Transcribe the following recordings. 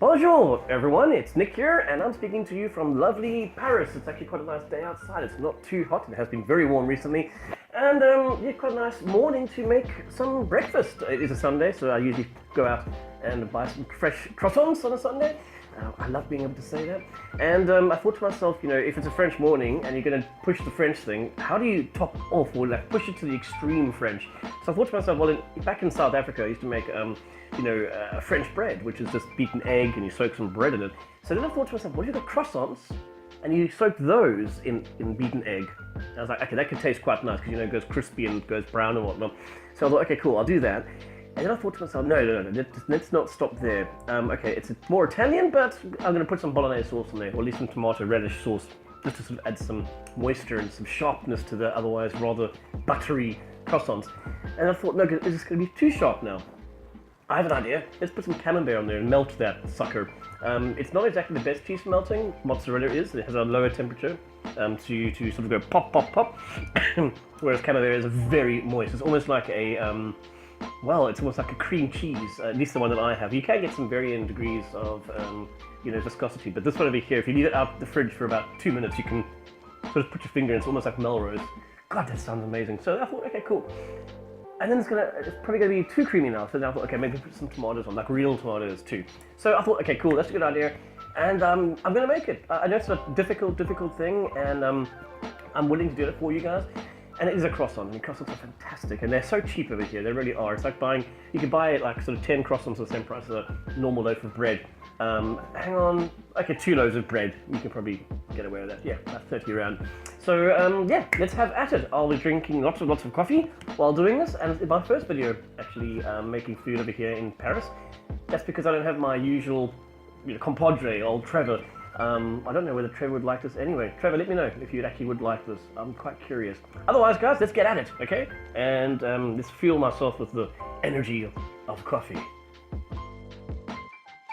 Bonjour everyone, it's Nick here and I'm speaking to you from lovely Paris. It's actually quite a nice day outside, it's not too hot, it has been very warm recently. And yeah, quite a nice morning to make some breakfast. It is a Sunday, so I usually go out and buy some fresh croissants on a Sunday. I love being able to say that. And I thought to myself, you know, if it's a French morning and you're going to push the French thing, how do you top off or like push it to the extreme French? So I thought to myself, well, back in South Africa, I used to make, French bread, which is just beaten egg and you soak some bread in it. So then I thought to myself, what if you got croissants and you soak those in beaten egg? And I was like, okay, that could taste quite nice because, you know, it goes crispy and goes brown and whatnot. So I thought, okay, cool, I'll do that. And then I thought to myself, no, let's not stop there. Okay, it's more Italian, but I'm going to put some bolognese sauce in there, or at least some tomato relish sauce, just to sort of add some moisture and some sharpness to the otherwise rather buttery croissants. And I thought, no, it's just going to be too sharp now. I have an idea. Let's put some camembert on there and melt that sucker. It's not exactly the best cheese for melting. Mozzarella is. It has a lower temperature to sort of go pop, pop, pop. Whereas camembert is very moist. It's almost like a it's almost like a cream cheese, at least the one that I have. You can get some varying degrees of, viscosity, but this one over here, if you leave it out the fridge for about 2 minutes, you can sort of put your finger in, it's almost like Melrose. God, that sounds amazing. So I thought, okay, cool. And then it's probably going to be too creamy now, so then I thought, okay, maybe put some tomatoes on, like real tomatoes too. So I thought, okay, cool, that's a good idea, and I'm going to make it. I know it's a difficult thing, and I'm willing to do it for you guys. And it is a croissant. I mean, croissants are fantastic, and they're so cheap over here. They really are. It's like you can buy like sort of 10 croissants for the same price as a normal loaf of bread. Hang on, okay, 2 loaves of bread. You can probably get away with that. Yeah, that's 30 around. So yeah, let's have at it. I'll be drinking lots of coffee while doing this, and it's my first video actually making food over here in Paris. That's because I don't have my usual, compadre, old Trevor. I don't know whether Trevor would like this anyway. Trevor, let me know if you actually would like this. I'm quite curious. Otherwise, guys, let's get at it, okay? And let's fuel myself with the energy of coffee.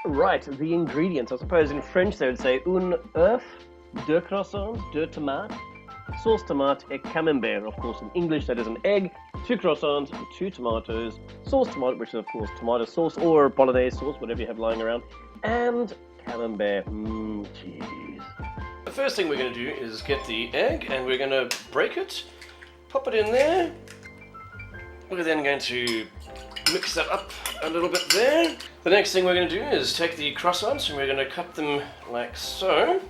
Right, the ingredients. I suppose in French they would say un œuf, deux croissants, deux tomates, sauce tomate et camembert. Of course, in English that is an egg, 2 croissants, 2 tomatoes, sauce tomate, which is of course tomato sauce or bolognese sauce, whatever you have lying around, and camembert. Cheese. The first thing we're going to do is get the egg and we're going to break it, pop it in there. We're then going to mix that up a little bit there. The next thing we're going to do is take the croissants and we're going to cut them like so.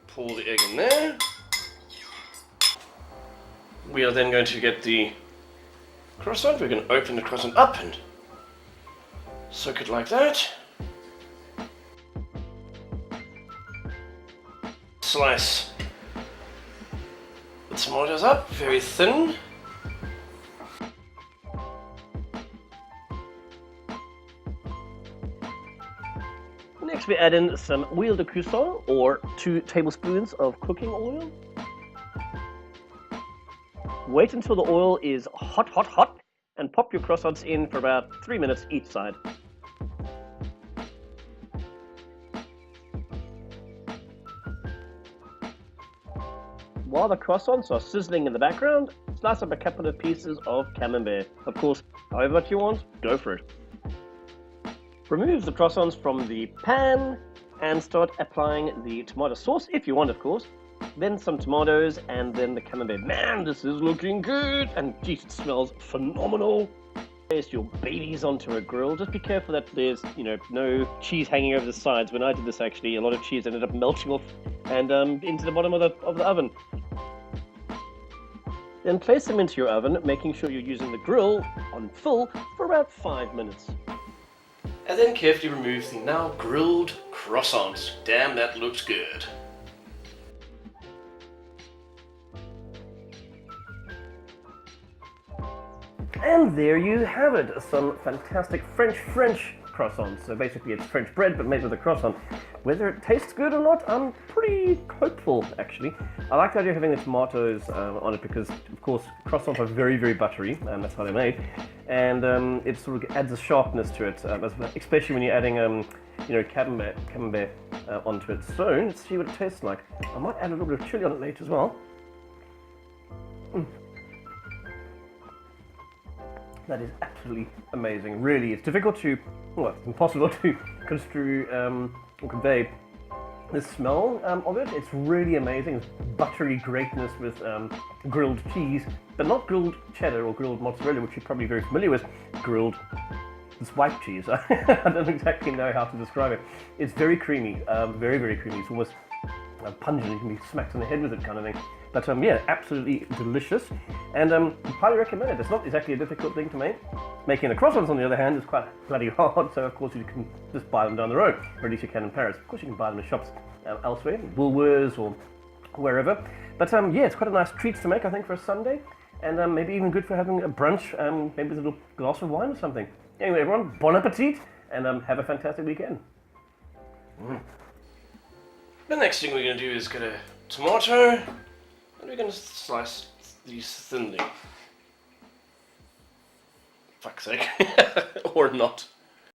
Pour the egg in there. We are then going to get the croissant. We're going to open the croissant up and soak it like that. Slice the tomatoes up, very thin. Next we add in some huile de cuisson, or 2 tablespoons of cooking oil. Wait until the oil is hot, and pop your croissants in for about 3 minutes each side. While the croissants are sizzling in the background, slice up a couple of pieces of camembert. Of course, however much you want, go for it. Remove the croissants from the pan and start applying the tomato sauce, if you want, of course. Then some tomatoes, and then the camembert. Man, this is looking good! And geez, it smells phenomenal! Place your babies onto a grill. Just be careful that there's, no cheese hanging over the sides. When I did this, actually, a lot of cheese ended up melting off and into the bottom of the oven. Then place them into your oven, making sure you're using the grill on full for about 5 minutes. And then carefully remove the now grilled croissants. Damn, that looks good. And there you have it, some fantastic French croissants. So basically it's French bread but made with a croissant. Whether it tastes good or not, I'm pretty hopeful actually. I like the idea of having the tomatoes on it because of course croissants are very buttery, and that's how they're made. And it sort of adds a sharpness to it, especially when you're adding camembert onto it. So let's see what it tastes like. I might add a little bit of chili on it later as well. That is absolutely amazing. Really, it's difficult to, well, it's impossible to construe or convey the smell of it. It's really amazing. It's buttery greatness with grilled cheese, but not grilled cheddar or grilled mozzarella, which you're probably very familiar with. Grilled, this white cheese. I don't exactly know how to describe it. It's very creamy, very, very creamy. It's almost pungent. You can be smacked on the head with it, kind of thing. But yeah, absolutely delicious, and highly recommend it. It's not exactly a difficult thing to make. Making the croissants, on the other hand, is quite bloody hard, so of course you can just buy them down the road, or at least you can in Paris. Of course you can buy them in shops elsewhere, Woolworths or wherever. But yeah, it's quite a nice treat to make, I think, for a Sunday, and maybe even good for having a brunch, maybe with a little glass of wine or something. Anyway, everyone, bon appetit, and have a fantastic weekend. The next thing we're going to do is get a tomato, and we're going to slice these thinly. Fuck's sake. Or not.